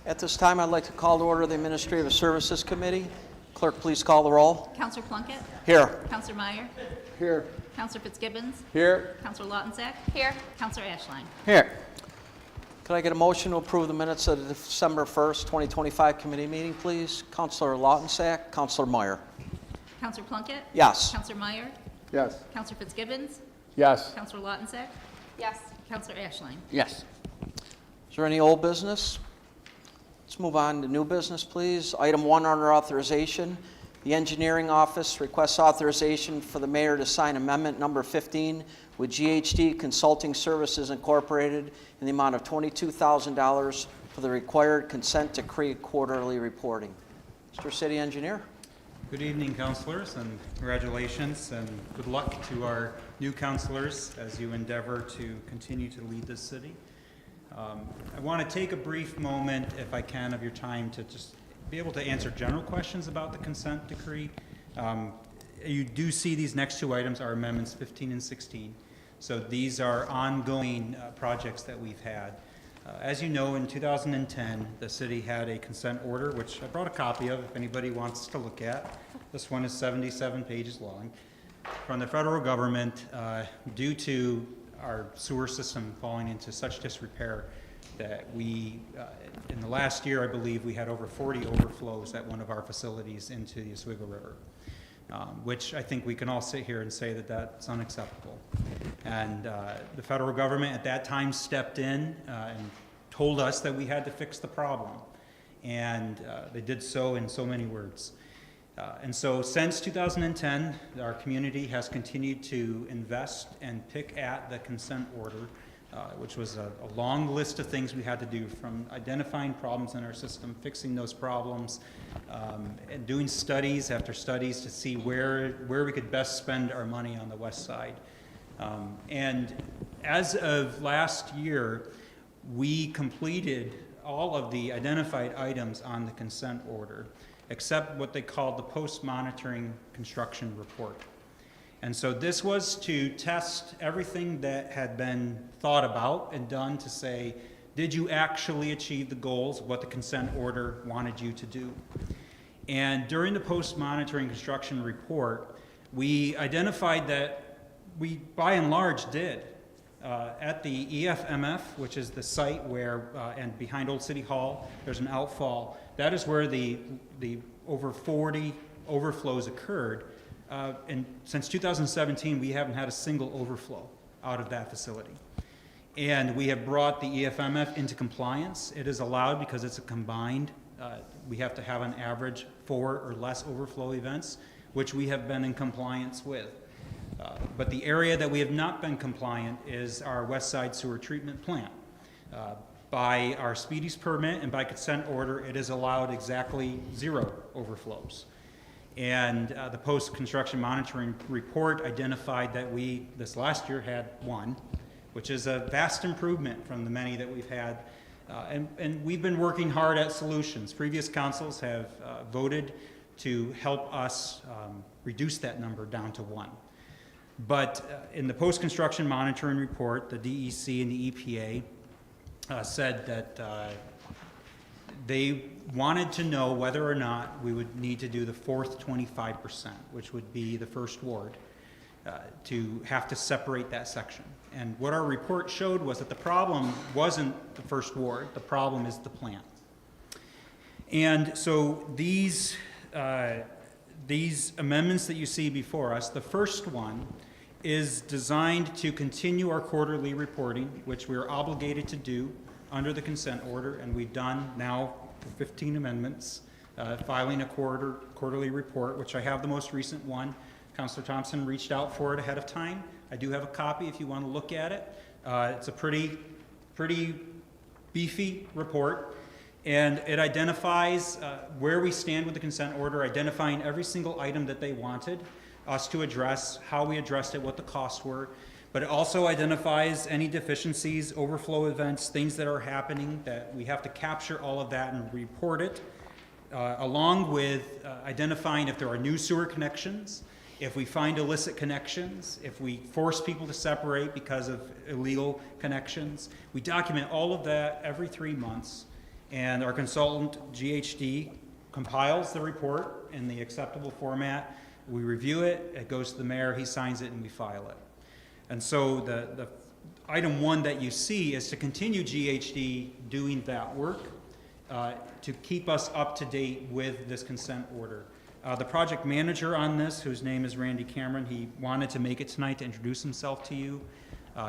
At this time, I'd like to call to order the Administrative Services Committee. Clerk, please call the roll. Counselor Plunkett? Here. Counselor Meyer? Here. Counselor Fitzgibbons? Here. Counselor Lautensack? Here. Counselor Ashline? Here. Could I get a motion to approve the minutes of the December 1st, 2025 committee meeting, please? Counselor Lautensack, Counselor Meyer. Counselor Plunkett? Yes. Counselor Meyer? Yes. Counselor Fitzgibbons? Yes. Counselor Lautensack? Yes. Counselor Ashline? Yes. Is there any old business? Let's move on to new business, please. Item 1 under authorization. The Engineering Office requests authorization for the mayor to sign amendment number 15 with GHD Consulting Services Incorporated in the amount of $22,000 for the required consent decree quarterly reporting. Mr. City Engineer. Good evening, councilors, and congratulations and good luck to our new councilors as you endeavor to continue to lead this city. I want to take a brief moment, if I can, of your time to just be able to answer general questions about the consent decree. You do see these next two items are amendments 15 and 16. So these are ongoing projects that we've had. As you know, in 2010, the city had a consent order, which I brought a copy of if anybody wants to look at. This one is 77 pages long, from the federal government due to our sewer system falling into such disrepair that we, in the last year, I believe, we had over 40 overflows at one of our facilities into the Oswego River, which I think we can all sit here and say that that's unacceptable. And the federal government at that time stepped in and told us that we had to fix the problem. And they did so in so many words. And so since 2010, our community has continued to invest and pick at the consent order, which was a long list of things we had to do, from identifying problems in our system, fixing those problems, and doing studies after studies to see where we could best spend our money on the west side. And as of last year, we completed all of the identified items on the consent order, except what they called the post-monitoring construction report. And so this was to test everything that had been thought about and done to say, did you actually achieve the goals of what the consent order wanted you to do? And during the post-monitoring construction report, we identified that we, by and large, did. At the EFMF, which is the site where, and behind Old City Hall, there's an outfall. That is where the over 40 overflows occurred. And since 2017, we haven't had a single overflow out of that facility. And we have brought the EFMF into compliance. It is allowed because it's a combined, we have to have an average 4 or less overflow events, which we have been in compliance with. But the area that we have not been compliant is our West Side Sewer Treatment Plant. By our Speedies permit and by consent order, it is allowed exactly 0 overflows. And the post-construction monitoring report identified that we, this last year, had 1, which is a vast improvement from the many that we've had. And we've been working hard at solutions. Previous councils have voted to help us reduce that number down to 1. But in the post-construction monitoring report, the DEC and the EPA said that they wanted to know whether or not we would need to do the fourth 25%, which would be the first ward, to have to separate that section. And what our report showed was that the problem wasn't the first ward, the problem is the plant. And so these amendments that you see before us, the first one is designed to continue our quarterly reporting, which we are obligated to do under the consent order, and we've done now for 15 amendments, filing a quarterly report, which I have the most recent one. Councilor Thompson reached out for it ahead of time. I do have a copy if you want to look at it. It's a pretty beefy report, and it identifies where we stand with the consent order, identifying every single item that they wanted us to address, how we addressed it, what the costs were, but it also identifies any deficiencies, overflow events, things that are happening that we have to capture all of that and report it, along with identifying if there are new sewer connections, if we find illicit connections, if we force people to separate because of illegal connections. We document all of that every 3 months, And our consultant, GHD, compiles the report in the acceptable format. We review it, it goes to the mayor, he signs it, and we file it. And so the item 1 that you see is to continue GHD doing that work to keep us up to date with this consent order. The project manager on this, whose name is Randy Cameron, he wanted to make it tonight to introduce himself to you.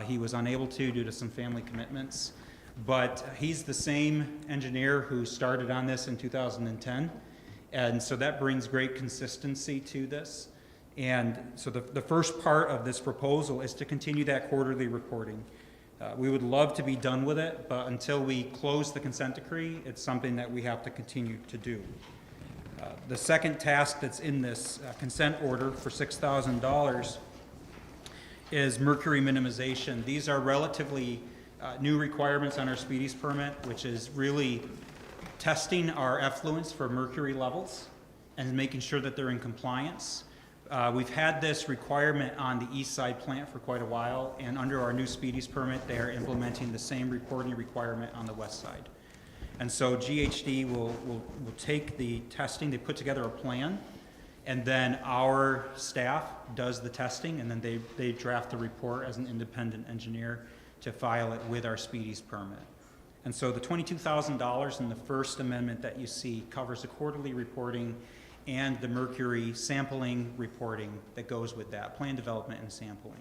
He was unable to due to some family commitments, but he's the same engineer who started on this in 2010, and so that brings great consistency to this. And so the first part of this proposal is to continue that quarterly reporting. We would love to be done with it, but until we close the consent decree, it's something that we have to continue to do. The second task that's in this consent order for $6,000 is mercury minimization. These are relatively new requirements on our Speedies permit, which is really testing our effluents for mercury levels and making sure that they're in compliance. We've had this requirement on the east side plant for quite a while, and under our new Speedies permit, they are implementing the same reporting requirement on the west side. And so GHD will take the testing, they put together a plan, and then our staff does the testing, and then they draft the report as an independent engineer to file it with our Speedies permit. And so the $22,000 in the first amendment that you see covers the quarterly reporting and the mercury sampling reporting that goes with that, plan development and sampling.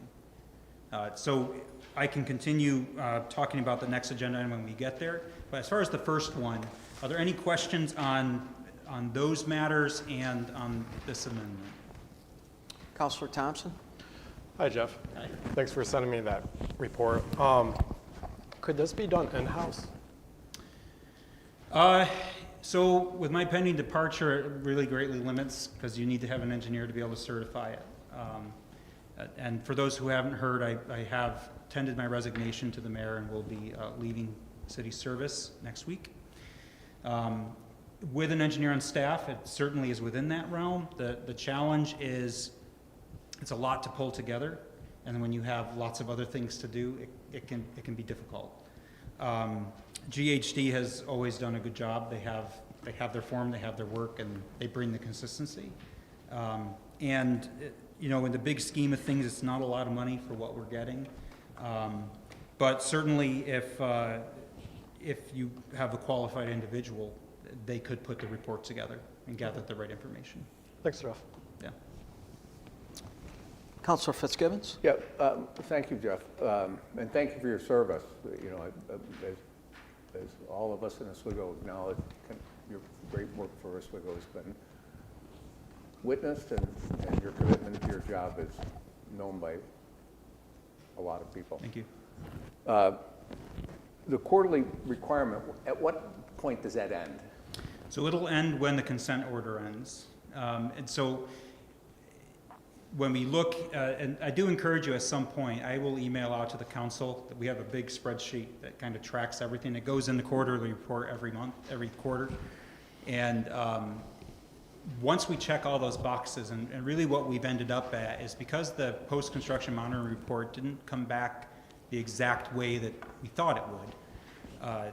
So I can continue talking about the next agenda item when we get there, but as far as the first one, are there any questions on those matters and on this amendment? Councilor Thompson? Hi, Jeff. Hi. Thanks for sending me that report. Could this be done in-house? So with my pending departure, it really greatly limits, because you need to have an engineer to be able to certify it. And for those who haven't heard, I have tendered my resignation to the mayor and will be leaving city service next week. With an engineer on staff, it certainly is within that realm. The challenge is it's a lot to pull together, and when you have lots of other things to do, it can be difficult. GHD has always done a good job. They have their form, they have their work, and they bring the consistency. You know, in the big scheme of things, it's not a lot of money for what we're getting. But certainly, if you have a qualified individual, they could put the report together and gather the right information. Thanks, Jeff. Yeah. Councilor Fitzgibbons? Yeah, thank you, Jeff, and thank you for your service. You know, as all of us in Oswego acknowledge, your great work for Oswego has been witnessed, and your commitment to your job is known by a lot of people. Thank you. The quarterly requirement, at what point does that end? So it'll end when the consent order ends. And so when we look, and I do encourage you at some point, I will email out to the council that we have a big spreadsheet that kind of tracks everything. It goes in the quarterly report every month, every quarter. And once we check all those boxes, and really what we've ended up at is because the post-construction monitoring report didn't come back the exact way that we thought it would,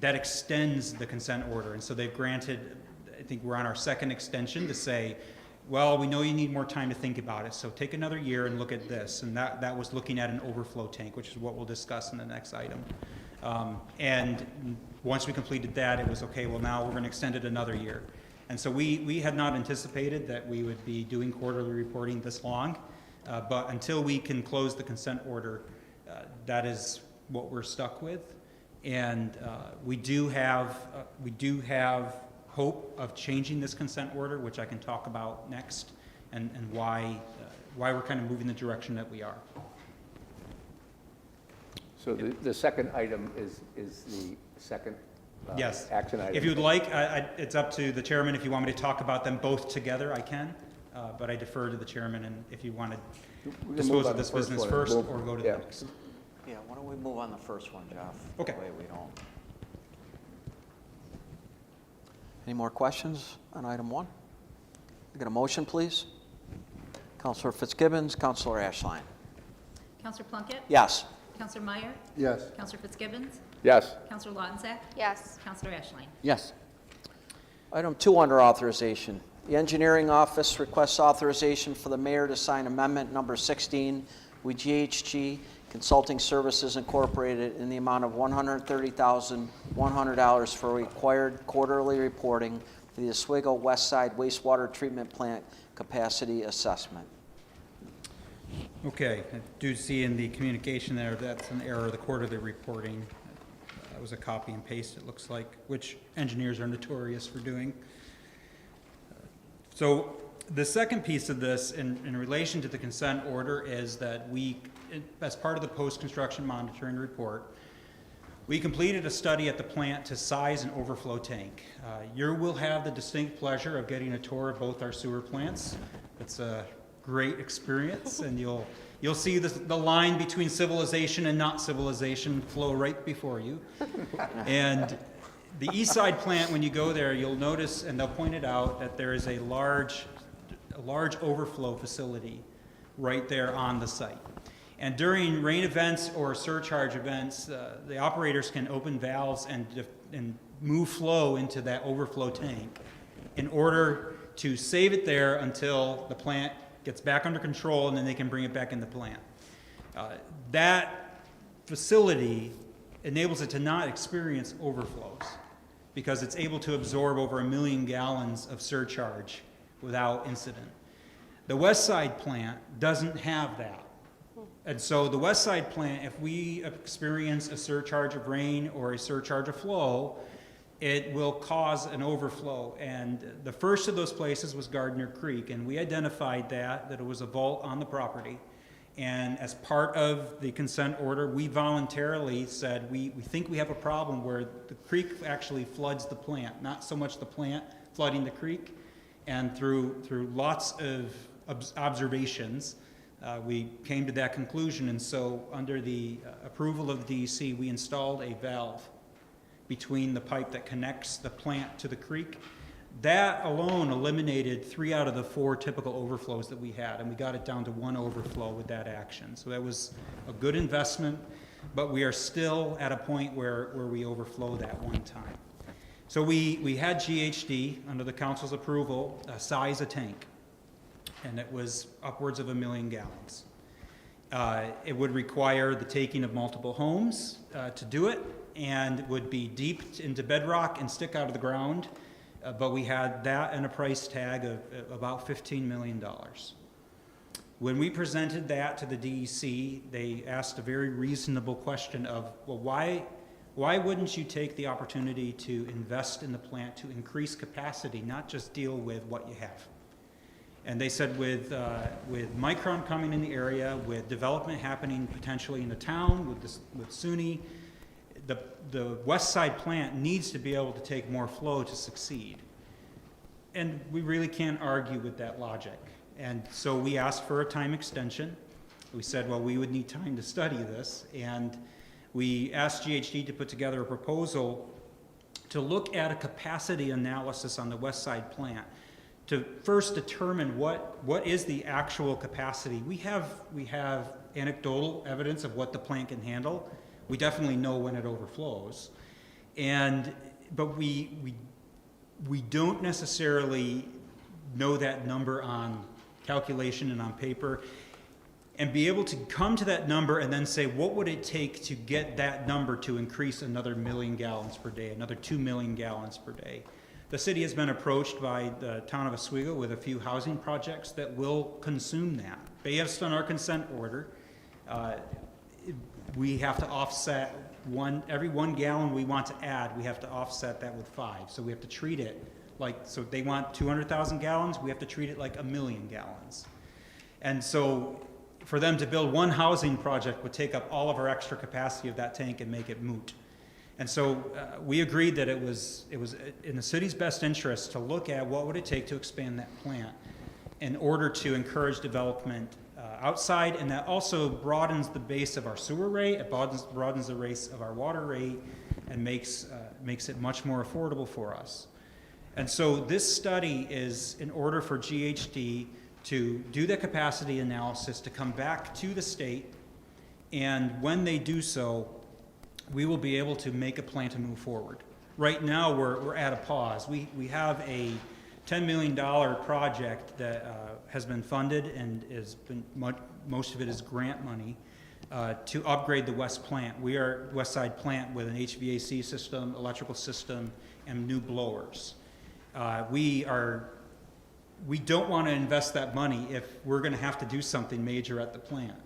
that extends the consent order. And so they've granted, I think we're on our second extension to say, well, we know you need more time to think about it, so take another year and look at this. And that was looking at an overflow tank, which is what we'll discuss in the next item. And once we completed that, it was okay, well, now we're going to extend it another year. And so we had not anticipated that we would be doing quarterly reporting this long, but until we can close the consent order, that is what we're stuck with. And we do have hope of changing this consent order, which I can talk about next, and why we're kind of moving the direction that we are. So the second item is the second Yes. action item? If you'd like, it's up to the chairman. If you want me to talk about them both together, I can, but I defer to the chairman, and if you want to We can dispose move on of this the first business one. first We'll- or go to yeah. the next. Yeah, why don't we move on the first one, Jeff? Okay. That way we don't. Any more questions on item 1? Get a motion, please? Councilor Fitzgibbons, Councilor Ashline. Counselor Plunkett? Yes. Counselor Meyer? Yes. Counselor Fitzgibbons? Yes. Counselor Lautensack? Yes. Counselor Ashline? Yes. Item 2 under authorization. The engineering office requests authorization for the mayor to sign amendment number 16 with GHG Consulting Services Incorporated in the amount of $130,100 for required quarterly reporting for the Oswego West Side Wastewater Treatment Plant Capacity Assessment. Okay, I do see in the communication there, that's an error, the quarterly reporting. That was a copy and paste, it looks like, which engineers are notorious for doing. So the second piece of this in relation to the consent order is that we, as part of the post-construction monitoring report, we completed a study at the plant to size an overflow tank. You will have the distinct pleasure of getting a tour of both our sewer plants. It's a great experience, and you'll see the line between civilization and not civilization flow right before you. And the East Side plant, when you go there, you'll notice, and they'll point it out, that there is a large overflow facility right there on the site. And during rain events or surcharge events, the operators can open valves and move flow into that overflow tank in order to save it there until the plant gets back under control, and then they can bring it back in the plant. That facility enables it to not experience overflows because it's able to absorb over 1 million gallons of surcharge without incident. The West Side plant doesn't have that. And so the West Side plant, if we experience a surcharge of rain or a surcharge of flow, it will cause an overflow. And the first of those places was Gardner Creek, and we identified that it was a vault on the property. And as part of the consent order, we voluntarily said we think we have a problem where the creek actually floods the plant, not so much the plant flooding the creek. And through lots of observations, we came to that conclusion. And so under the approval of the DEC, we installed a valve between the pipe that connects the plant to the creek. That alone eliminated 3 out of the 4 typical overflows that we had, and we got it down to 1 overflow with that action. So that was a good investment, but we are still at a point where we overflow that one time. So we had GHD, under the council's approval, size a tank, and it was upwards of 1 million gallons. It would require the taking of multiple homes to do it, and would be deep into bedrock and stick out of the ground. But we had that and a price tag of about $15 million. When we presented that to the DEC, they asked a very reasonable question of, well, why wouldn't you take the opportunity to invest in the plant to increase capacity, not just deal with what you have? And they said with Micron coming in the area, with development happening potentially in the town, with SUNY, the West Side plant needs to be able to take more flow to succeed. And we really can't argue with that logic. And so we asked for a time extension. We said, well, we would need time to study this. And we asked GHD to put together a proposal to look at a capacity analysis on the West Side plant to first determine what is the actual capacity. We have anecdotal evidence of what the plant can handle. We definitely know when it overflows, but we don't necessarily know that number on calculation and on paper, and be able to come to that number and then say, what would it take to get that number to increase another 1 million gallons per day, another 2 million gallons per day? The city has been approached by the town of Oswego with a few housing projects that will consume that. Based on our consent order, we have to offset every 1 gallon we want to add, we have to offset that with 5. So we have to treat it like, so they want 200,000 gallons, we have to treat it like 1 million gallons. And so for them to build one housing project would take up all of our extra capacity of that tank and make it moot. And so we agreed that it was in the city's best interest to look at what would it take to expand that plant in order to encourage development outside, and that also broadens the base of our sewer rate, it broadens the base of our water rate, and makes it much more affordable for us. And so this study is in order for GHD to do the capacity analysis, to come back to the state, and when they do so, we will be able to make a plan to move forward. Right now, we're at a pause. We have a $10 million project that has been funded and most of it is grant money to upgrade the west side plant with an HVAC system, electrical system, and new blowers. We don't want to invest that money if we're going to have to do something major at the plant.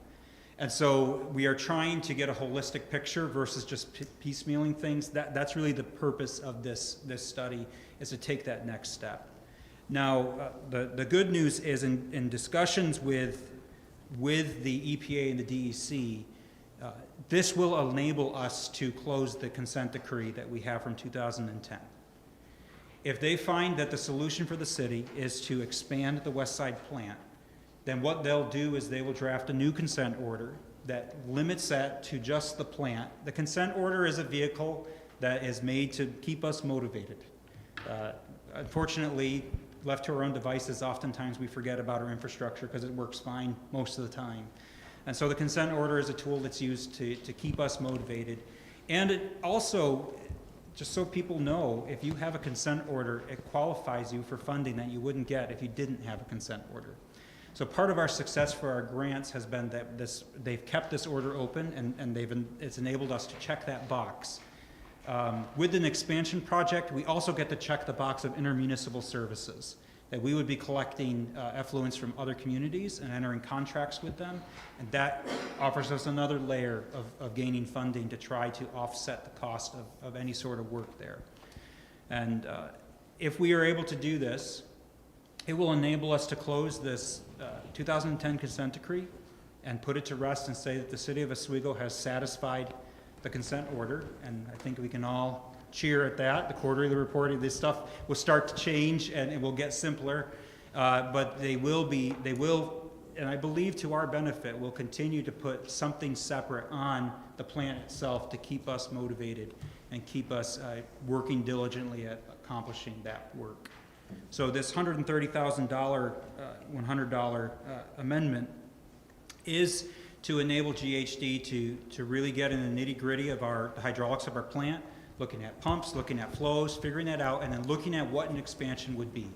And so we are trying to get a holistic picture versus just piecemealing things. That's really the purpose of this study, is to take that next step. Now, the good news is in discussions with the EPA and the DEC, this will enable us to close the consent decree that we have from 2010. If they find that the solution for the city is to expand the West Side plant, then what they'll do is they will draft a new consent order that limits that to just the plant. The consent order is a vehicle that is made to keep us motivated. Unfortunately, left to our own devices, oftentimes we forget about our infrastructure because it works fine most of the time. And so the consent order is a tool that's used to keep us motivated. And it also, just so people know, if you have a consent order, it qualifies you for funding that you wouldn't get if you didn't have a consent order. So part of our success for our grants has been that they've kept this order open and it's enabled us to check that box. With an expansion project, we also get to check the box of intermunicipal services, that we would be collecting effluents from other communities and entering contracts with them, and that offers us another layer of gaining funding to try to offset the cost of any sort of work there. And if we are able to do this, it will enable us to close this 2010 consent decree and put it to rest and say that the city of Oswego has satisfied the consent order, and I think we can all cheer at that. The quarterly reporting, this stuff will start to change and it will get simpler, but they will, and I believe to our benefit, will continue to put something separate on the plant itself to keep us motivated and keep us working diligently at accomplishing that work. So this $130,000, $100 amendment is to enable GHD to really get in the nitty-gritty of the hydraulics of our plant, looking at pumps, looking at flows, figuring that out, and then looking at what an expansion would be.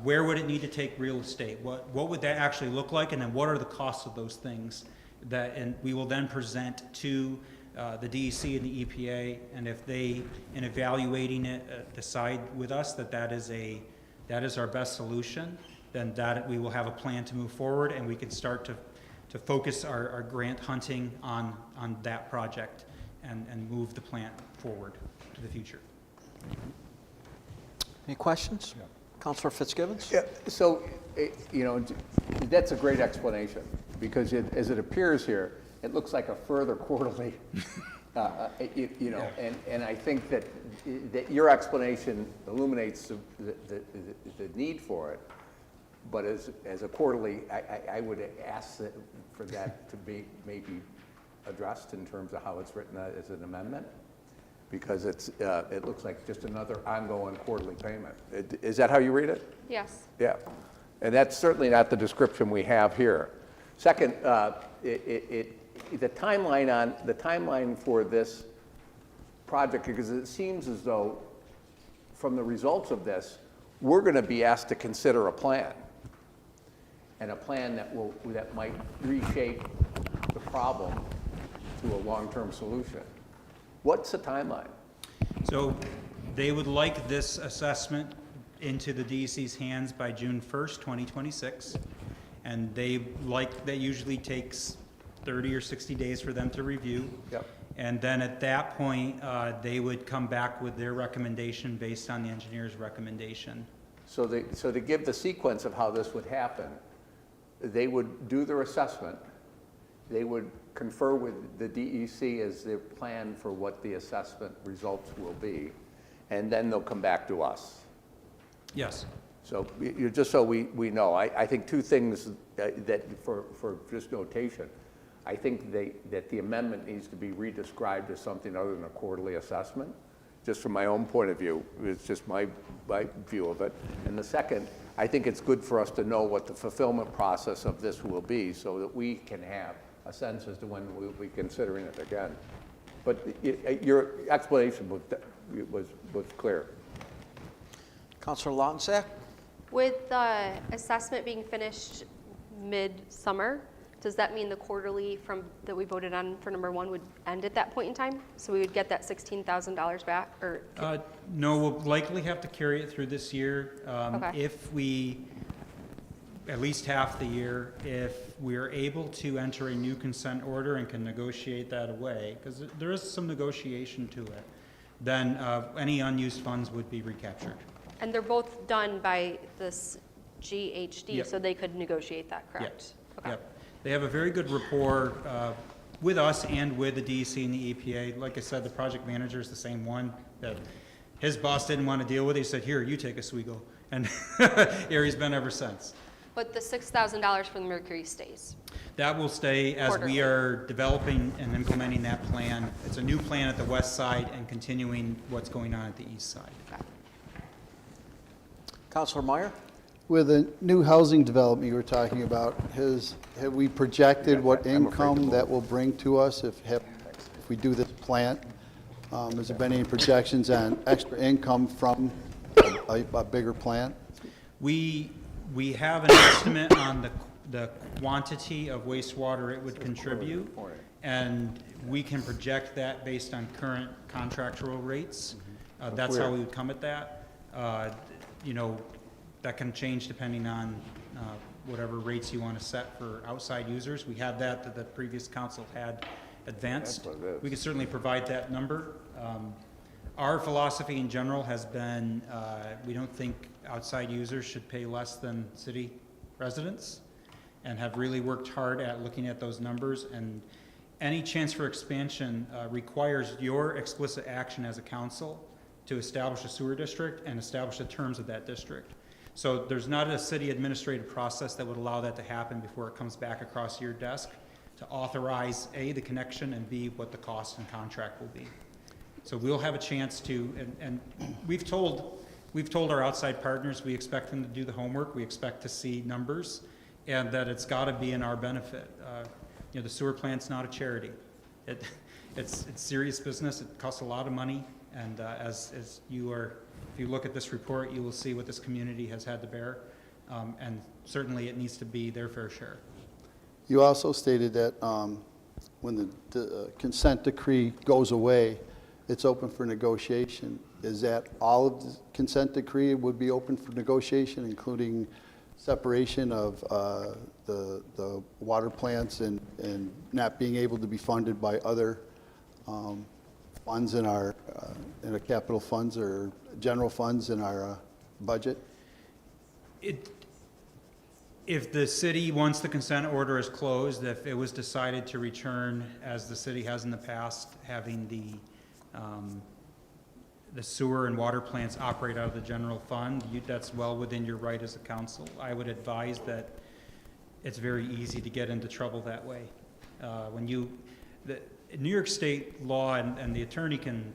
Where would it need to take real estate? What would that actually look like? And then what are the costs of those things? And we will then present to the DEC and the EPA, and if they, in evaluating it, decide with us that is our best solution, then we will have a plan to move forward, and we can start to focus our grant hunting on that project and move the plant forward to the future. Any questions? Yeah. Councilor Fitzgibbons? Yeah, so, that's a great explanation, because as it appears here, it looks like a further quarterly, and I think that your explanation illuminates the need for it, but as a quarterly, I would ask for that to be maybe addressed in terms of how it's written as an amendment, because it looks like just another ongoing quarterly payment. Is that how you read it? Yes. Yeah, and that's certainly not the description we have here. Second, the timeline for this project, because it seems as though from the results of this, we're going to be asked to consider a plan, and a plan that might reshape the problem to a long-term solution. What's the timeline? So they would like this assessment into the DEC's hands by June 1st, 2026. And that usually takes 30 or 60 days for them to review. Yep. And then at that point, they would come back with their recommendation based on the engineer's recommendation. So to give the sequence of how this would happen, they would do their assessment, they would confer with the DEC as their plan for what the assessment results will be, and then they'll come back to us. Yes. So just so we know, I think two things that for just notation, I think that the amendment needs to be redescribed as something other than a quarterly assessment, just from my own point of view. It's just my view of it. And the second, I think it's good for us to know what the fulfillment process of this will be so that we can have a sense as to when we'll be considering it again. But your explanation was clear. Counselor Lautensack? With the assessment being finished mid-summer, does that mean the quarterly that we voted on for number 1 would end at that point in time? So we would get that $16,000 back, or? No, we'll likely have to carry it through this year. Okay. If we, at least half the year, if we're able to enter a new consent order and can negotiate that away, because there is some negotiation to it, then any unused funds would be recaptured. And they're both done by this GHD, Yep. so they could negotiate that, correct? Okay. Yep. They have a very good rapport with us and with the DEC and the EPA. Like I said, the project manager is the same one that his boss didn't want to deal with. He said, here, you take Oswego. And here he's been ever since. But the $6,000 for the Mercury stays. That will stay as Quarterly. we are developing and implementing that plan. It's a new plan at the west side and continuing what's going on at the east side. Okay. Counselor Meyer? With the new housing development you were talking about, have we projected what I'm afraid to income vote. that will bring to us if we do this plant? Has there been any projections on extra income from a bigger plant? We have an estimate on the quantity of wastewater it would contribute, and we can project that based on current contractual rates. That's how we would come at that. You know, that can change depending on whatever rates you want to set for outside users. We have that the previous council had advanced. That's what it is. We could certainly provide that number. Our philosophy in general has been, we don't think outside users should pay less than city residents, and have really worked hard at looking at those numbers. And any chance for expansion requires your explicit action as a council to establish a sewer district and establish the terms of that district. So there's not a city administrative process that would allow that to happen before it comes back across your desk to authorize A, the connection, and B, what the cost and contract will be. So we'll have a chance to, and we've told our outside partners we expect them to do the homework, we expect to see numbers, and that it's got to be in our benefit. You know, the sewer plant's not a charity. It's serious business. It costs a lot of money, and as you are, if you look at this report, you will see what this community has had to bear, and certainly it needs to be their fair share. You also stated that when the consent decree goes away, it's open for negotiation. Is that all of the consent decree would be open for negotiation, including separation of the water plants and not being able to be funded by other funds in our capital funds or general funds in our budget? If the city, once the consent order is closed, if it was decided to return, as the city has in the past, having the sewer and water plants operate out of the general fund, that's well within your right as a council. I would advise that it's very easy to get into trouble that way. New York State law, and the attorney can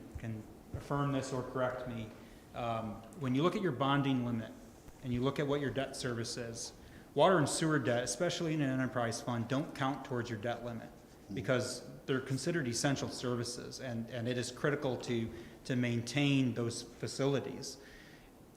affirm this or correct me, when you look at your bonding limit and you look at what your debt service is, water and sewer debt, especially in an enterprise fund, don't count towards your debt limit because they're considered essential services, and it is critical to maintain those facilities.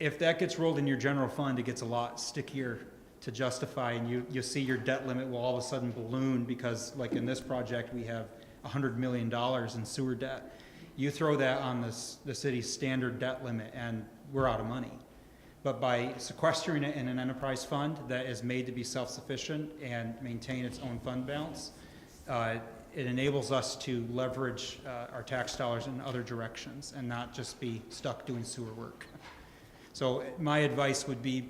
If that gets rolled in your general fund, it gets a lot stickier to justify, and you see your debt limit will all of a sudden balloon because, like in this project, we have $100 million in sewer debt. You throw that on the city's standard debt limit, and we're out of money. But by sequestering it in an enterprise fund that is made to be self-sufficient and maintain its own fund balance, it enables us to leverage our tax dollars in other directions and not just be stuck doing sewer work. So my advice would be,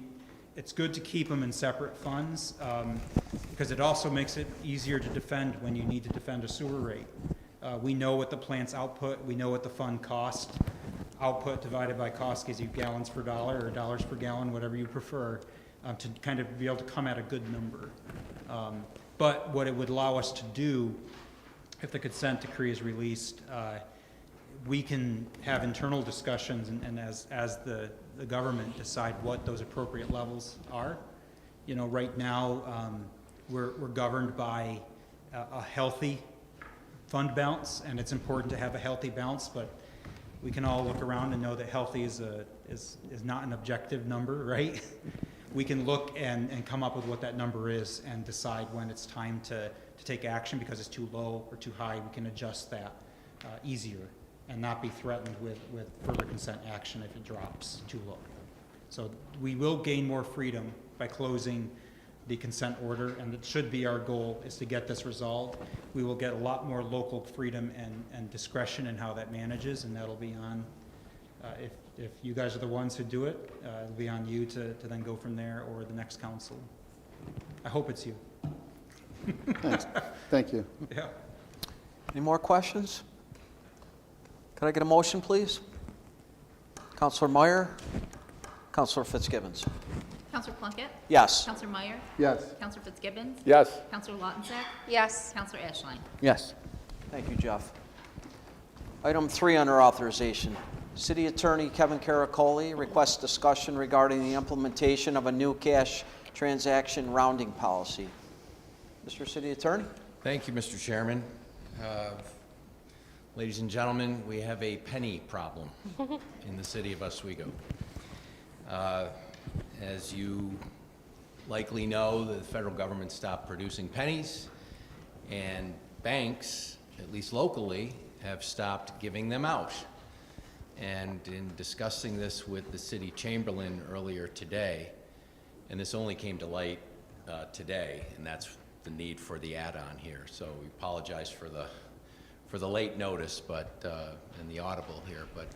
it's good to keep them in separate funds because it also makes it easier to defend when you need to defend a sewer rate. We know what the plant's output, we know what the fund cost. Output divided by cost gives you gallons per dollar or dollars per gallon, whatever you prefer, to kind of be able to come at a good number. But what it would allow us to do, if the consent decree is released, we can have internal discussions and as the government decide what those appropriate levels are. You know, right now, we're governed by a healthy fund balance, and it's important to have a healthy balance, but we can all look around and know that healthy is not an objective number, right? We can look and come up with what that number is and decide when it's time to take action because it's too low or too high. We can adjust that easier and not be threatened with further consent action if it drops too low. So we will gain more freedom by closing the consent order, and it should be our goal is to get this resolved. We will get a lot more local freedom and discretion in how that manages, and that'll be on, if you guys are the ones who do it, it'll be on you to then go from there, or the next council. I hope it's you. Thanks. Thank you. Yeah. Any more questions? Could I get a motion, please? Counselor Meyer, Counselor Fitzgibbons. Counselor Plunkett? Yes. Counselor Meyer? Yes. Counselor Fitzgibbons? Yes. Counselor Lautensack? Yes. Counselor Ashline? Yes. Thank you, Jeff. Item 3 under authorization. City Attorney Kevin Caracoli requests discussion regarding the implementation of a new cash transaction rounding policy. Mr. City Attorney? Thank you, Mr. Chairman. Ladies and gentlemen, we have a penny problem in the city of Oswego. As you likely know, the federal government stopped producing pennies, and banks, at least locally, have stopped giving them out. And in discussing this with the city chamberlain earlier today, and this only came to light today, and that's the need for the add-on here. So we apologize for the late notice, but and the audible here, but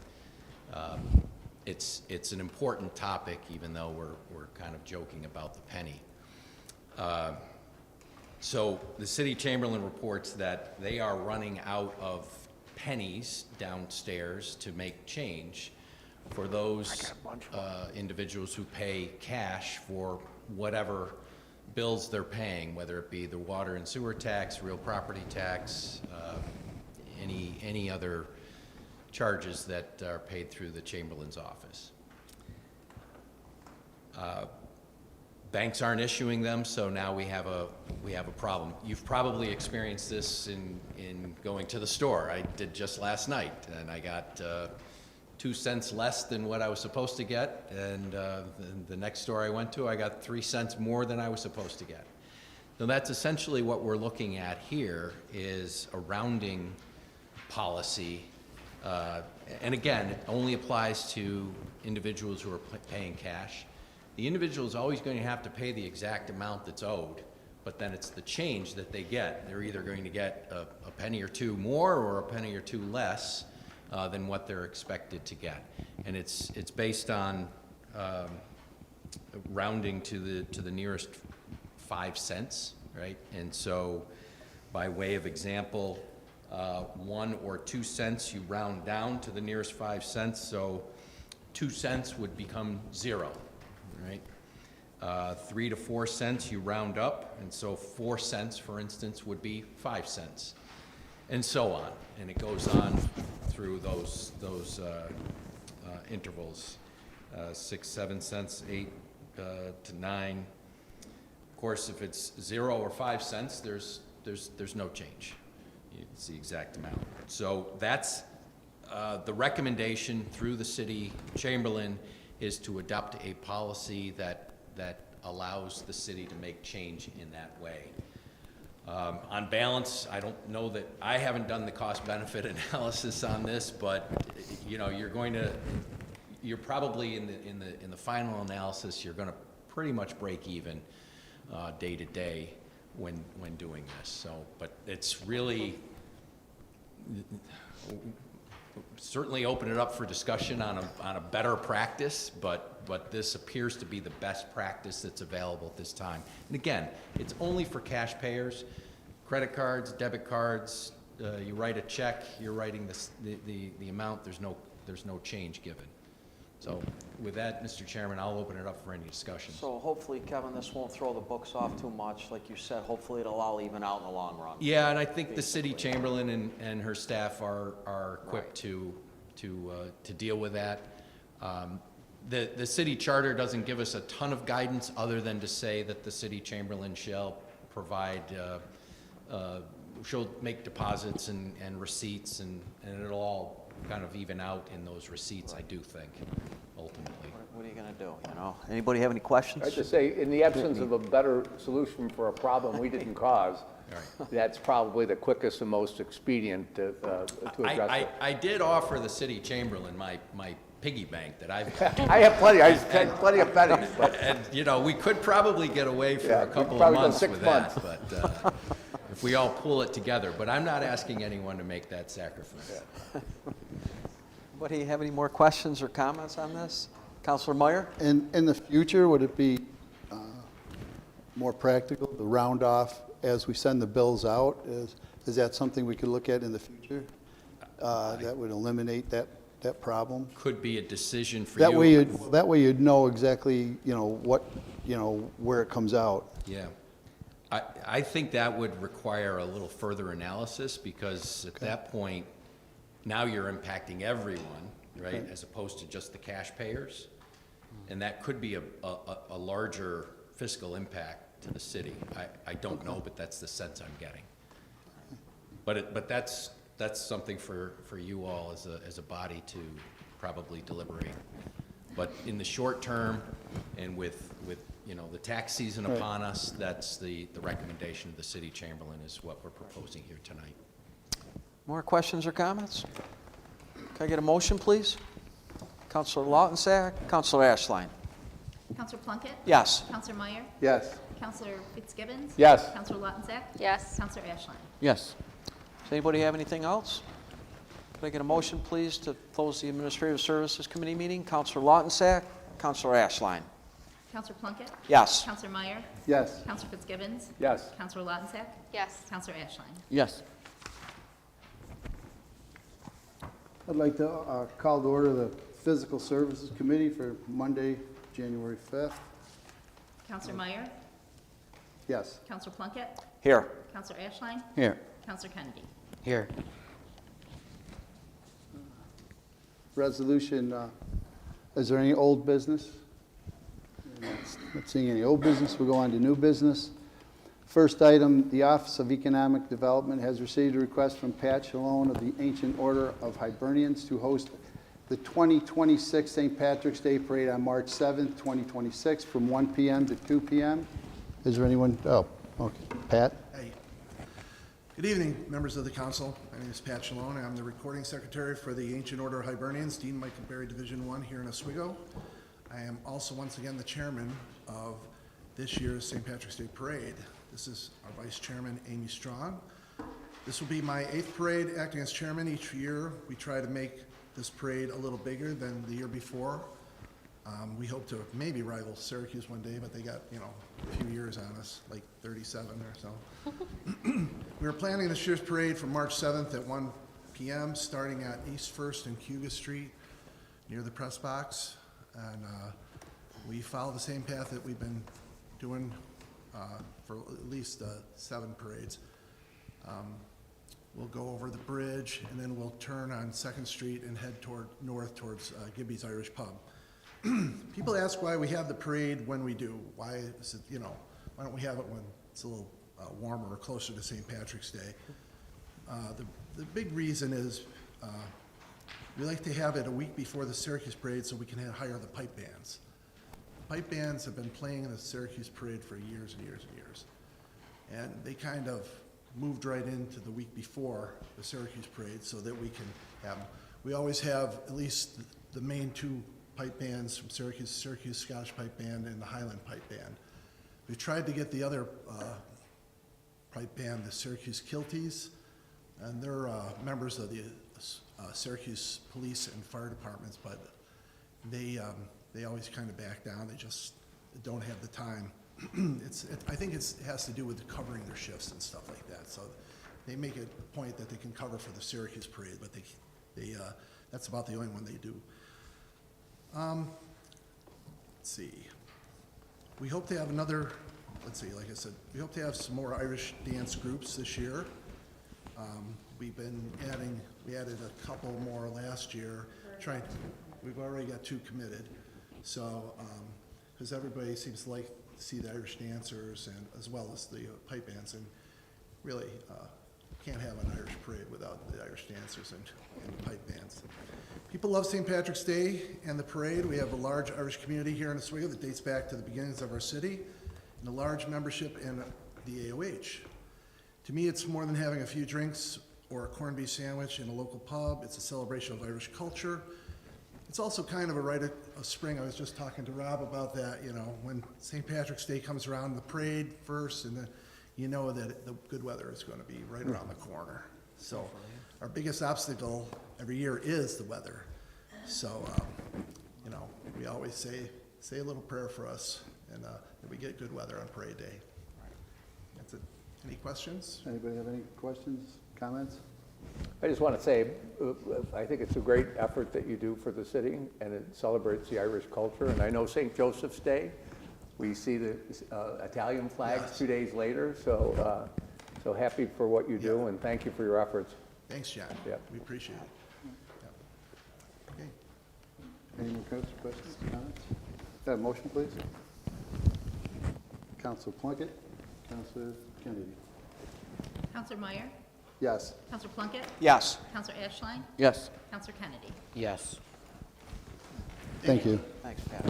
it's an important topic, even though we're kind of joking about the penny. So the city chamberlain reports that they are running out of pennies downstairs to make change for those individuals who pay cash for whatever bills they're paying, whether it be the water and sewer tax, real property tax, any other charges that are paid through the Chamberlain's office. Banks aren't issuing them, so now we have a problem. You've probably experienced this in going to the store. I did just last night, and I got 2 cents less than what I was supposed to get, and the next store I went to, I got 3 cents more than I was supposed to get. So that's essentially what we're looking at here, is a rounding policy. And again, it only applies to individuals who are paying cash. The individual is always going to have to pay the exact amount that's owed, but then it's the change that they get. They're either going to get a penny or two more or a penny or two less than what they're expected to get. And it's based on rounding to the nearest 5 cents, right? And so by way of example, 1 or 2 cents, you round down to the nearest 5 cents, so 2 cents would become 0, right? 3 to 4 cents, you round up, and so 4 cents, for instance, would be 5 cents, and so on. And it goes on through those intervals, 6, 7 cents, 8 to 9. Of course, if it's 0 or 5 cents, there's no change. It's the exact amount. So that's the recommendation through the city chamberlain is to adopt a policy that allows the city to make change in that way. On balance, I don't know that, I haven't done the cost-benefit analysis on this, but you know, you're probably in the final analysis, you're going to pretty much break even day to day when doing this. So, but it's really certainly open it up for discussion on a better practice, but this appears to be the best practice that's available at this time. And again, it's only for cash payers, credit cards, debit cards. You write a check, you're writing the amount. There's no change given. So with that, Mr. Chairman, I'll open it up for any discussion. So hopefully, Kevin, this won't throw the books off too much. Like you said, hopefully it'll all even out in the long run. Yeah, and I think the city chamberlain and her staff are equipped to deal with that. The city charter doesn't give us a ton of guidance other than to say that the city chamberlain shall provide she'll make deposits and receipts, and it'll all kind of even out in those receipts, I do think, ultimately. What are you going to do, you know? Anybody have any questions? I'd just say, in the absence of a better solution for a problem we didn't cause, that's probably the quickest and most expedient to address it. I did offer the city chamberlain my piggy bank that I've got. I have plenty, I spent plenty of pennies, but And, you know, we could probably get away for Yeah, a we couple of probably go months 6 with months. that, but if we all pull it together. But I'm not asking anyone to make that sacrifice. Anybody have any more questions or comments on this? Counselor Meyer? In the future, would it be more practical to round off as we send the bills out? Is that something we could look at in the future that would eliminate that problem? Could be a decision for That way, you. that way you'd know exactly, where it comes out. Yeah. I think that would require a little further analysis, because at that point, now you're impacting everyone, right, Okay. as opposed to just the cash payers. And that could be a larger fiscal impact to the city. I don't know, but that's the sense I'm getting. But that's something for you all as a body to probably deliberate. But in the short term, and with the tax season Right. upon us, that's the recommendation of the city chamberlain is what we're proposing here tonight. More questions or comments? Can I get a motion, please? Counselor Lautensack, Counselor Ashline. Counselor Plunkett? Yes. Counselor Meyer? yes. Counselor Fitzgibbons? Yes. Counselor Lautensack? Yes. Counselor Ashline? Yes. Does anybody have anything else? Could I get a motion, please, to close the Administrative Services Committee meeting? Counselor Lautensack, Counselor Ashline. Counselor Plunkett? Yes. Counselor Meyer? Yes. Counselor Fitzgibbons? Yes. Counselor Lautensack? Yes. Counselor Ashline? Yes. I'd like to call to order the Physical Services Committee for Monday, January 5th. Counselor Meyer? Yes. Counselor Plunkett? Here. Counselor Ashline? Here. Counselor Kennedy? Here. Resolution, is there any old business? Not seeing any old business, we'll go on to new business. First item, the Office of Economic Development has received a request from Pat Chalone of the Ancient Order of Hibernians to host the 2026 St. Patrick's Day Parade on March 7th, 2026, from 1 p.m. to 2 p.m. Is there anyone? Oh, okay. Pat? Hey. Good evening, members of the council. My name is Pat Chalone. I'm the recording secretary for the Ancient Order of Hibernians, Dean Michael Berry Division 1 here in Oswego. I am also once again the chairman of this year's St. Patrick's Day Parade. This is our vice chairman, Amy Strong. This will be my 8th parade acting as chairman. Each year, we try to make this parade a little bigger than the year before. We hope to maybe rival Syracuse one day, but they got, a few years on us, like 37 or so. We are planning this year's parade from March 7th at 1 p.m., starting at East First and Cuga Street near the press box. And we follow the same path that we've been doing for at least 7 parades. We'll go over the bridge, and then we'll turn on 2nd Street and head north towards Gibby's Irish Pub. People ask why we have the parade when we do. Why is it, why don't we have it when it's a little warmer or closer to St. Patrick's Day? The big reason is we like to have it a week before the Syracuse parade so we can hire the pipe bands. Pipe bands have been playing in the Syracuse parade for years and years and years. And they kind of moved right into the week before the Syracuse parade so that we can have them. We always have at least the main 2 pipe bands from Syracuse, Syracuse Scottish Pipe Band and the Highland Pipe Band. We tried to get the other pipe band, the Syracuse Kilties, and they're members of the Syracuse Police and Fire Departments, but they always kind of back down. They just don't have the time. I think it has to do with covering their shifts and stuff like that. So they make it a point that they can cover for the Syracuse parade, but that's about the only one they do. Let's see. We hope to have another, like I said, we hope to have some more Irish dance groups this year. We added a couple more last year. We've already got 2 committed. So, because everybody seems to like to see the Irish dancers and as well as the pipe bands, and really, can't have an Irish parade without the Irish dancers and the pipe bands. People love St. Patrick's Day and the parade. We have a large Irish community here in Oswego that dates back to the beginnings of our city, and a large membership in the AOH. To me, it's more than having a few drinks or a corned beef sandwich in a local pub. It's a celebration of Irish culture. It's also kind of a rite of spring. I was just talking to Rob about that, you know, when St. Patrick's Day comes around, the parade first, and then you know that the good weather is going to be right around the corner. So our biggest obstacle every year is the weather. So, you know, we always say a little prayer for us, and that we get good weather on parade day. That's it. Any questions? Anybody have any questions, comments? I just want to say, I think it's a great effort that you do for the city, and it celebrates the Irish culture. And I know St. Joseph's Day, we see the Italian flags Yes. 2 days later. So, so happy for what you do, and thank you for your efforts. Thanks, John. Yep. We appreciate it. Yep. Okay. Any more questions, comments? Have a motion, please? Council Plunkett, Councilor Kennedy. Counselor Meyer, Yes. Counselor Plunkett, Yes. Counselor Ashline, Yes. Counselor Kennedy. Yes. Thank you. Thanks, Pat.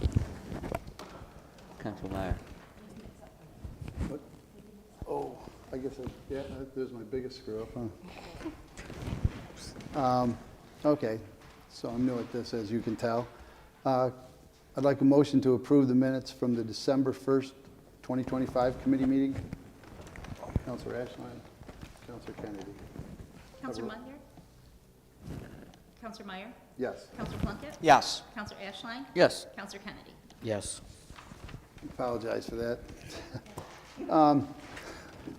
Council Meyer. Oh, I guess, yeah, there's my biggest screw up, huh? Okay, so I'm new at this, as you can tell. I'd like a motion to approve the minutes from the December 1st, 2025 committee meeting. Councilor Ashline, Councilor Kennedy. Counselor Meyer? Counselor Meyer? Yes. Counselor Plunkett? Yes. Counselor Ashline? Yes. Counselor Kennedy? Yes. Apologize for that.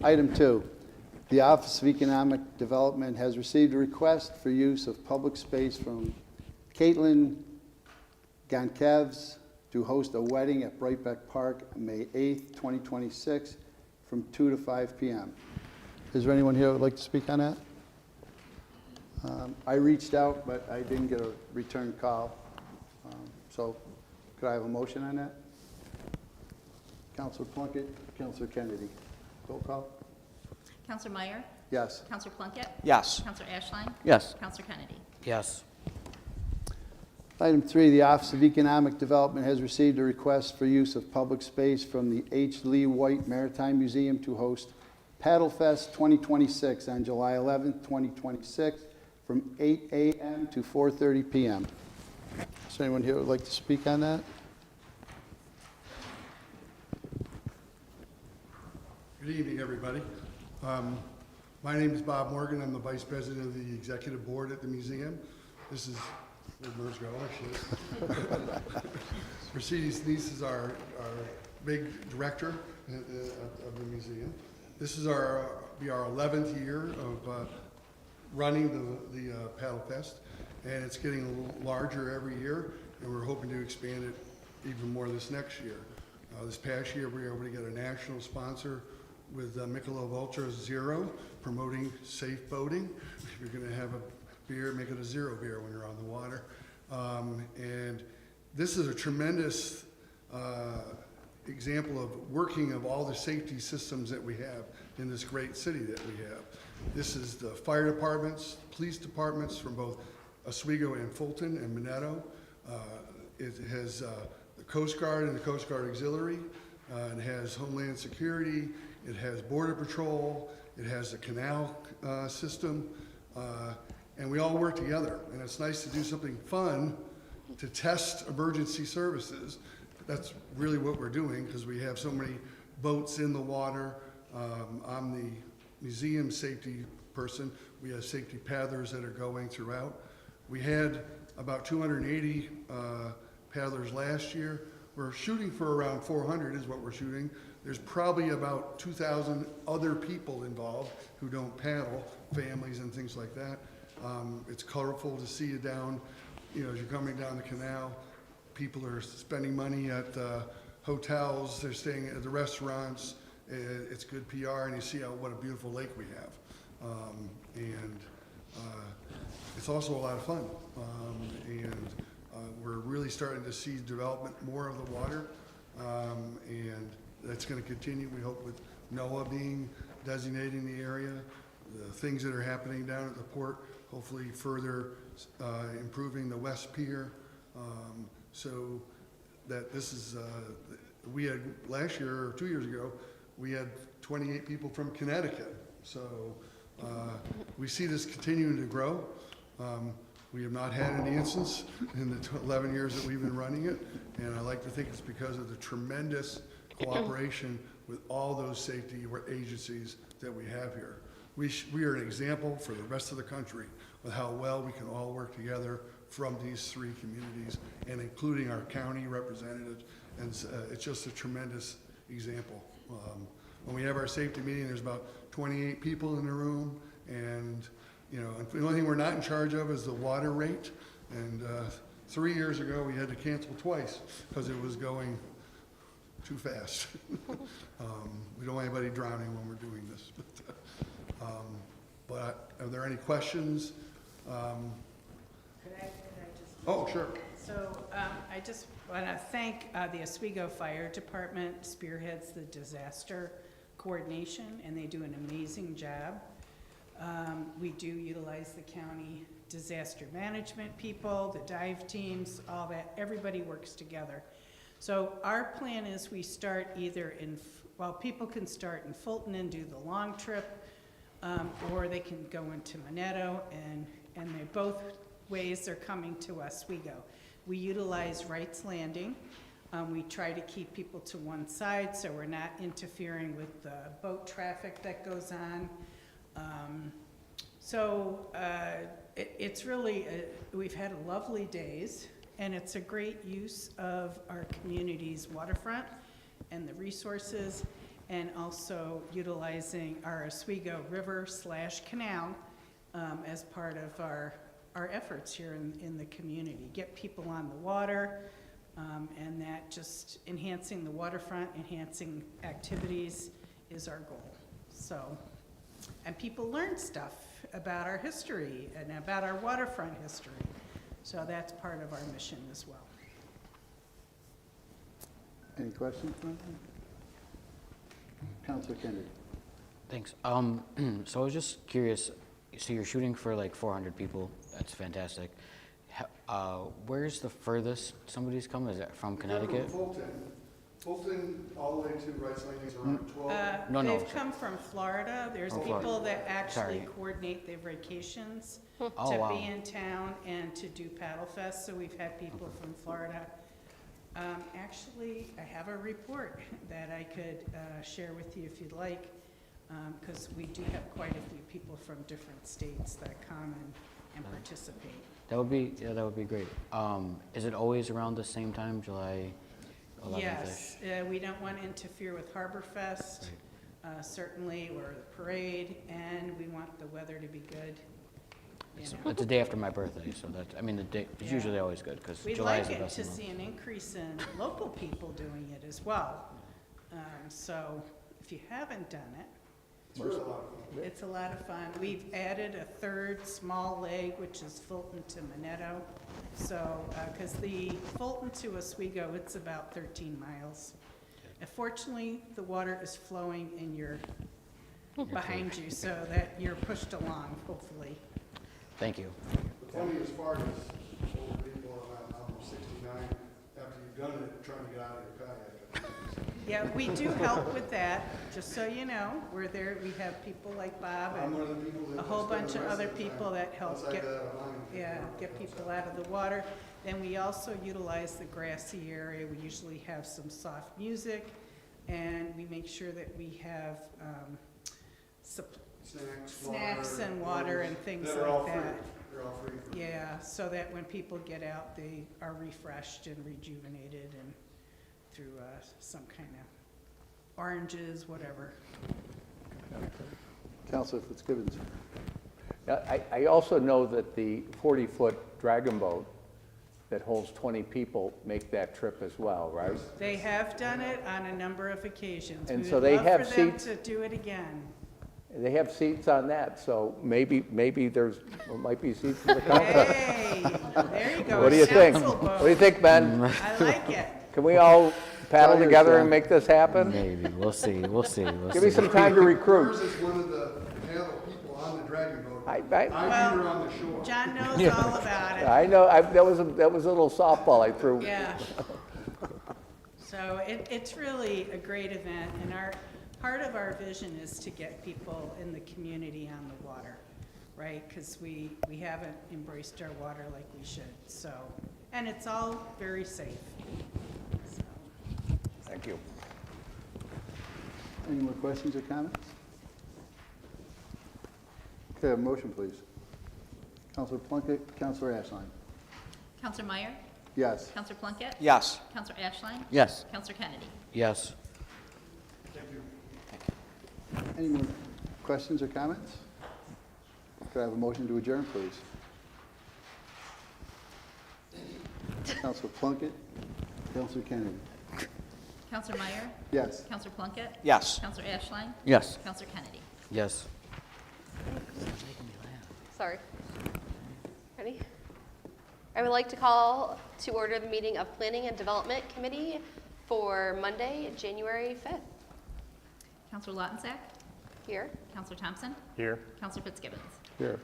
Item 2, the Office of Economic Development has received a request for use of public space from Caitlin Gankevs to host a wedding at Brightbeck Park, May 8th, 2026, from 2 to 5 p.m. Is there anyone here who would like to speak on that? I reached out, but I didn't get a return call. So could I have a motion on that? Councilor Plunkett, Councilor Kennedy. Roll call? Counselor Meyer? Yes. Counselor Plunkett? Yes. Counselor Ashline? Yes. Counselor Kennedy? Yes. Item 3, the Office of Economic Development has received a request for use of public space from the H. Lee White Maritime Museum to host Paddle Fest 2026 on July 11th, 2026, from 8 a.m. to 4:30 p.m. Is there anyone here who would like to speak on that? Good evening, everybody. My name is Bob Morgan. I'm the Vice President of the Executive Board at the museum. This is, where'd Merce go? There she is. Mercedes Neese is our big director of the museum. This is be our 11th year of running the Paddle Fest, and it's getting a little larger every year, and we're hoping to expand it even more this next year. This past year, we were able to get a national sponsor with Michelob Ultra Zero, promoting safe boating. If you're going to have a beer, make it a zero beer when you're on the water. And this is a tremendous example of working of all the safety systems that we have in this great city that we have. This is the fire departments, police departments from both Oswego and Fulton and Minetto. It has the Coast Guard and the Coast Guard Auxiliary. It has Homeland Security. It has Border Patrol. It has the canal system. And we all work together. And it's nice to do something fun to test emergency services. That's really what we're doing because we have so many boats in the water. I'm the museum safety person. We have safety paddlers that are going throughout. We had about 280 paddlers last year. We're shooting for around 400 is what we're shooting. There's probably about 2,000 other people involved who don't paddle, families and things like that. It's colorful to see you down, as you're coming down the canal. People are spending money at hotels, they're staying at the restaurants. It's good PR, and you see what a beautiful lake we have. It's also a lot of fun. We're really starting to see development more of the water, and that's going to continue, we hope, with NOAA designating the area. the things that are happening down at the port, hopefully further improving the West Pier. So that this is, we had last year or 2 years ago, we had 28 people from Connecticut. So we see this continuing to grow. We have not had any instance in the 11 years that we've been running it, and I like to think it's because of the tremendous cooperation with all those safety agencies that we have here. We are an example for the rest of the country of how well we can all work together from these 3 communities, and including our county representatives, and it's just a tremendous example. When we have our safety meeting, there's about 28 people in the room, and you know, the only thing we're not in charge of is the water rate. And 3 years ago, we had to cancel twice because it was going too fast. We don't want anybody drowning when we're doing this. But are there any questions? Could I just? Oh, sure. So I just want to thank the Oswego Fire Department spearheads the disaster coordination, and they do an amazing job. We do utilize the county disaster management people, the dive teams, all that. Everybody works together. So our plan is we start either in, well, people can start in Fulton and do the long trip, or they can go into Minetto, and they both ways are coming to Oswego. We utilize Wright's Landing. We try to keep people to one side so we're not interfering with the boat traffic that goes on. It's really, we've had lovely days, and it's a great use of our community's waterfront and the resources, and also utilizing our Oswego River/canal as part of our efforts here in the community. Get people on the water, and that just enhancing the waterfront, enhancing activities is our goal. So, and people learn stuff about our history and about our waterfront history. So that's part of our mission as well. Any questions? Councilor Kennedy. Thanks. So I was just curious, so you're shooting for like 400 people. That's fantastic. Where's the furthest somebody's come? Is it from Connecticut? From Fulton all the way to Wright's Landing is around 12. No, They've come from Florida. There's people Florida. that actually Sorry. coordinate their vacations Oh, to wow. be in town and to do Paddle Fest. So we've had people from Florida. Actually, I have a report that I could share with you if you'd like, because we do have quite a few people from different states that come and participate. That would be, yeah, that would be great. Is it always around the same time, July 11th-ish? Yes, we don't want to interfere with Harbor Fest, certainly, or the parade, and we want the weather to be good. It's the day after my birthday, so that's, I mean, the day, it's Yeah. usually always good, because We'd July like is the it best to month. see an increase in local people doing it as well. So if you haven't done it, it's a lot of fun. We've added a third small leg, which is Fulton to Minetto. So, because the Fulton to Oswego, it's about 13 miles. Fortunately, the water is flowing in behind you, so that you're pushed along, hopefully. Thank you. The funniest part is older people, I'm 69, after you've done it, trying to get out of your kayak. Yeah, we do help with that, just so you know. We're there, we have people like Bob I'm and one of the people that a whole spend bunch the of rest other the people time that help outside get, that line. get people out of the water. Then we also utilize the grassy area. We usually have some soft music, and we make sure that we have snacks and water and things that are all like free. that. They're all free. Yeah, so that when people get out, they are refreshed and rejuvenated and through some kind of oranges, whatever. Councilor Fitzgibbons. I also know that the 40-foot dragon boat that holds 20 people make that trip as well, right? They have done it on a number of occasions. And We so would they love have for them seats? to do it again. They have seats on that, so maybe there might be seats for the council. Hey, there you go. What do you think? Council What do you boat. think, Ben? I like it. Can we all paddle Tell your together son. and make this happen? Maybe, we'll see, we'll see, we'll Give me see. some time to recruit. Hers is one of the paddle people on bragging about. I beat her on the shore. John knows all about it. I know, that was a little softball I threw. Yeah. So it's really a great event, and part of our vision is to get people in the community on the water, right? Because we haven't embraced our water like we should, so, and it's all very safe. So. Thank you. Any more questions or comments? Okay, a motion, please. Counselor Plunkett, Counselor Ashline. Counselor Meyer? Yes. Counselor Plunkett? Yes. Counselor Ashline? Yes. Counselor Kennedy? Yes. Any more questions or comments? Could I have a motion to adjourn, please? Counselor Plunkett, Counselor Kennedy. Counselor Meyer? Yes. Counselor Plunkett? Yes. Counselor Ashline? Yes. Counselor Kennedy? Yes. Sorry. Ready? I would like to call to order the meeting of Planning and Development Committee for Monday, January 5th. Counselor Lautensack? Here. Counselor Thompson? Here. Counselor Fitzgibbons? Here.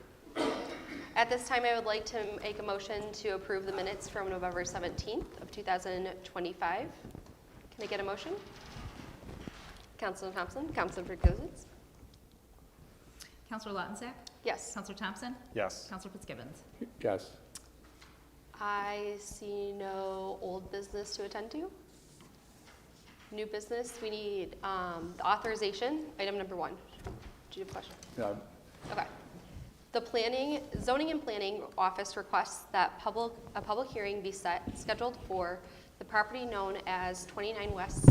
At this time, I would like to make a motion to approve the minutes from November 17th of 2025. Can I get a motion? Counselor Thompson, Counselor Fitzgibbons? Counselor Lautensack? Yes. Counselor Thompson? Yes. Counselor Fitzgibbons? Yes. I see no old business to attend to. New business, we need the authorization, item number 1. Do you have a question? Yeah. Okay. The Zoning and Planning Office requests that a public hearing be scheduled for the property known as 29 West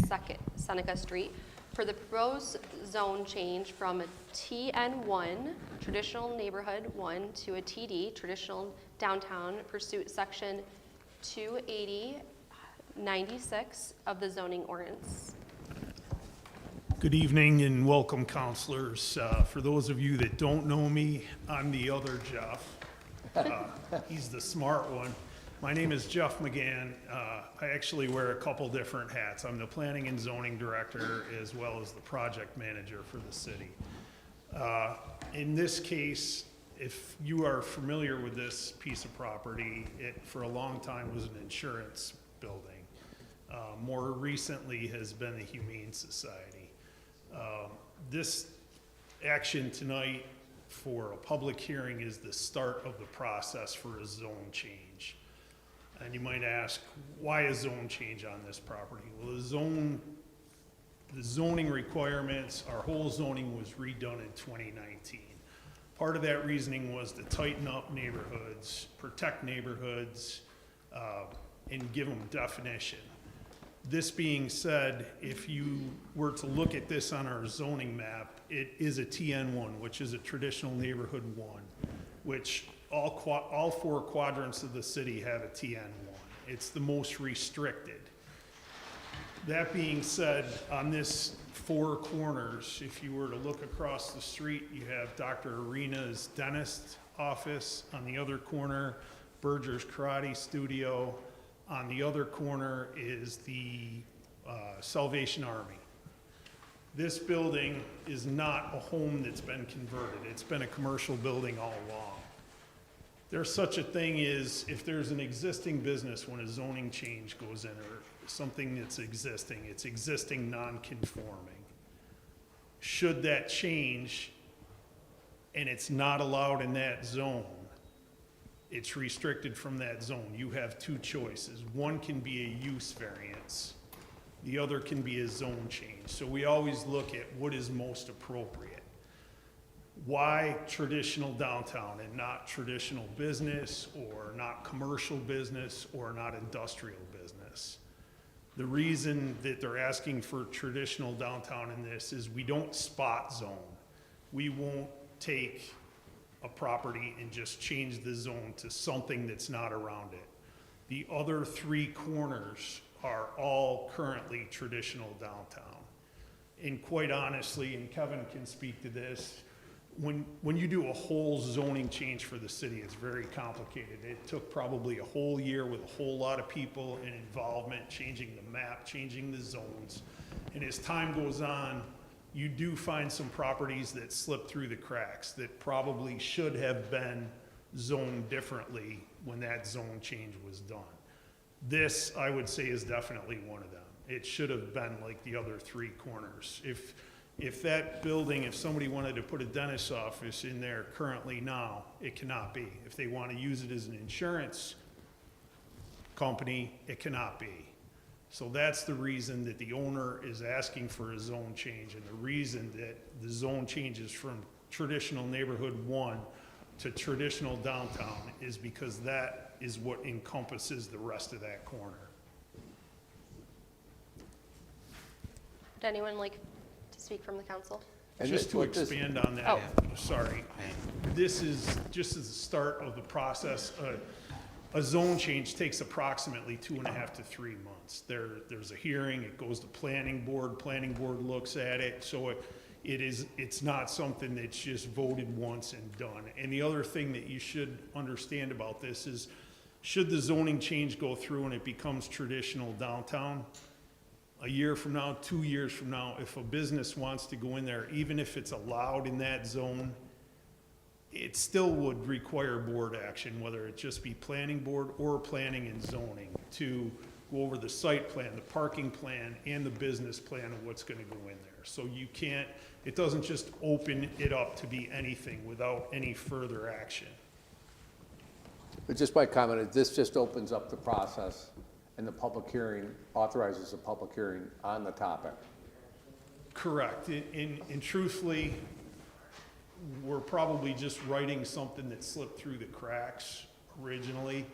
Seneca Street for the proposed zone change from a TN1, Traditional Neighborhood 1, to a TD, Traditional Downtown, pursuant Section 280-96 of the zoning ordinance. Good evening and welcome, counselors. For those of you that don't know me, I'm the other Jeff. He's the smart one. My name is Jeff McGann. I actually wear a couple different hats. I'm the planning and zoning director as well as the project manager for the city. In this case, if you are familiar with this piece of property, it for a long time was an insurance building. More recently has been the Humane Society. This action tonight for a public hearing is the start of the process for a zone change. And you might ask, why a zone change on this property? Well, the zoning requirements, our whole zoning was redone in 2019. Part of that reasoning was to tighten up neighborhoods, protect neighborhoods, and give them definition. This being said, if you were to look at this on our zoning map, it is a TN1, which is a traditional neighborhood 1, which all 4 quadrants of the city have a TN1. It's the most restricted. That being said, on this 4 corners, if you were to look across the street, you have Dr. Arena's dentist office. On the other corner, Berger's Karate Studio. On the other corner is the Salvation Army. This building is not a home that's been converted. It's been a commercial building all along. There's such a thing as if there's an existing business when a zoning change goes in or something that's existing, it's existing non-conforming. Should that change and it's not allowed in that zone, it's restricted from that zone. You have 2 choices. One can be a use variance. The other can be a zone change. So we always look at what is most appropriate. Why traditional downtown and not traditional business or not commercial business or not industrial business? The reason that they're asking for traditional downtown in this is we don't spot zone. We won't take a property and just change the zone to something that's not around it. The other 3 corners are all currently traditional downtown. And quite honestly, and Kevin can speak to this, when you do a whole zoning change for the city, it's very complicated. It took probably a whole year with a whole lot of people and involvement, changing the map, changing the zones. And as time goes on, you do find some properties that slip through the cracks that probably should have been zoned differently when that zone change was done. This, I would say, is definitely one of them. It should have been like the other three corners. If that building, if somebody wanted to put a dentist's office in there currently now, it cannot be. If they want to use it as an insurance company, it cannot be. So that's the reason that the owner is asking for a zone change, and the reason that the zone changes from traditional neighborhood 1 to traditional downtown is because that is what encompasses the rest of that corner. Would anyone like to speak from the council? And Just to what this- expand on that, sorry, this is just as the start of the process. A zone change takes approximately 2.5 to 3 months. There's a hearing, it goes to planning board looks at it, so it's not something that's just voted once and done. And the other thing that you should understand about this is, should the zoning change go through and it becomes traditional downtown, a year from now, 2 years from now, if a business wants to go in there, even if it's allowed in that zone, it still would require board action, whether it just be planning board or planning and zoning, to go over the site plan, the parking plan, and the business plan of what's gonna go in there. So you can't, it doesn't just open it up to be anything without any further action. But just my comment, is this just opens up the process, and the public hearing authorizes a public hearing on the topic. Correct, and truthfully, we're probably just writing something that slipped through the cracks originally.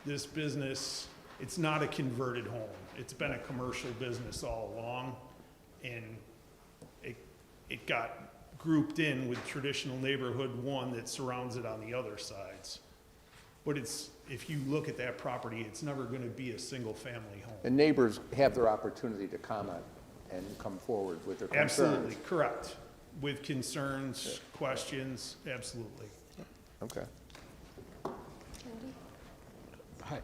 This business, it's not a converted home. It's been a commercial business all along, and it got grouped in with traditional neighborhood 1 that surrounds it on the other sides. But if you look at that property, it's never gonna be a single-family home. And neighbors have their opportunity to comment and come forward with their concerns. Absolutely, correct. With concerns, questions, absolutely. Okay. Hi,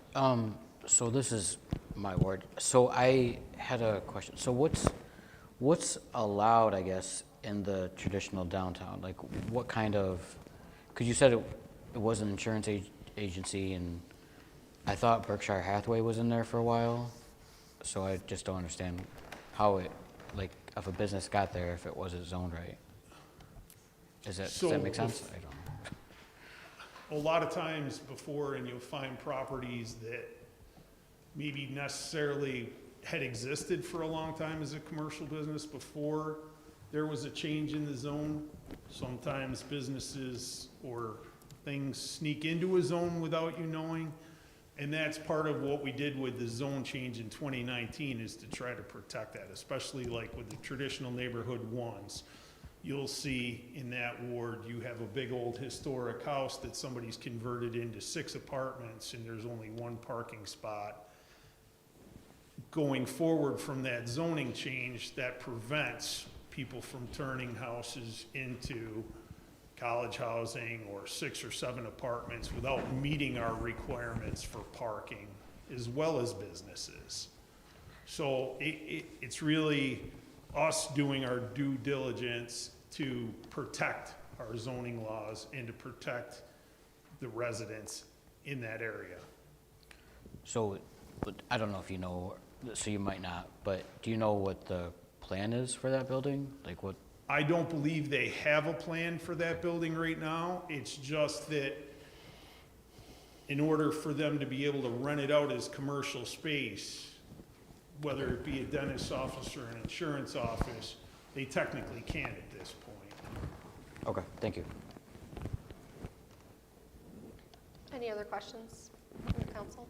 so this is my ward. So I had a question. So what's allowed, I guess, in the traditional downtown? Like, what kind of, because you said it was an insurance agency, and I thought Berkshire Hathaway was in there for a while, so I just don't understand how it, like, if a business got there, if it wasn't zoned right. Does that make sense? I don't know. A lot of times before, and you'll find properties that maybe necessarily had existed for a long time as a commercial business before there was a change in the zone. Sometimes businesses or things sneak into a zone without you knowing. And that's part of what we did with the zone change in 2019, is to try to protect that, especially like with the traditional neighborhood 1s. You'll see in that ward, you have a big old historic house that somebody's converted into 6 apartments, and there's only 1 parking spot. Going forward from that zoning change, that prevents people from turning houses into college housing or 6 or 7 apartments without meeting our requirements for parking, as well as businesses. So it's really us doing our due diligence to protect our zoning laws and to protect the residents in that area. So, but I don't know if you know, so you might not, but do you know what the plan is for that building? Like what? I don't believe they have a plan for that building right now. It's just that in order for them to be able to rent it out as commercial space, whether it be a dentist's office or an insurance office, they technically can't at this point. Okay, thank you. Any other questions from the council?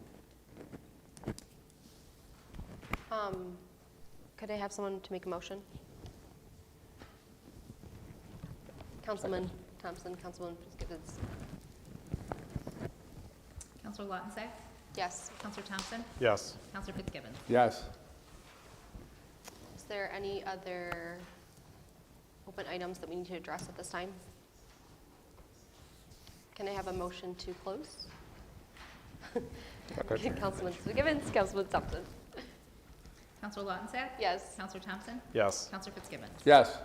Could I have someone to make a motion? Councilman Thompson, Councilman Fitzgibbons. Counselor Lautensack? Yes. Counselor Thompson? Yes. Counselor Fitzgibbons? Yes. Is there any other open items that we need to address at this time? Can I have a motion to close? Councilman Fitzgibbons, Councilman Thompson. Counselor Lautensack? Yes. Counselor Thompson? Yes. Counselor Fitzgibbons? Yes.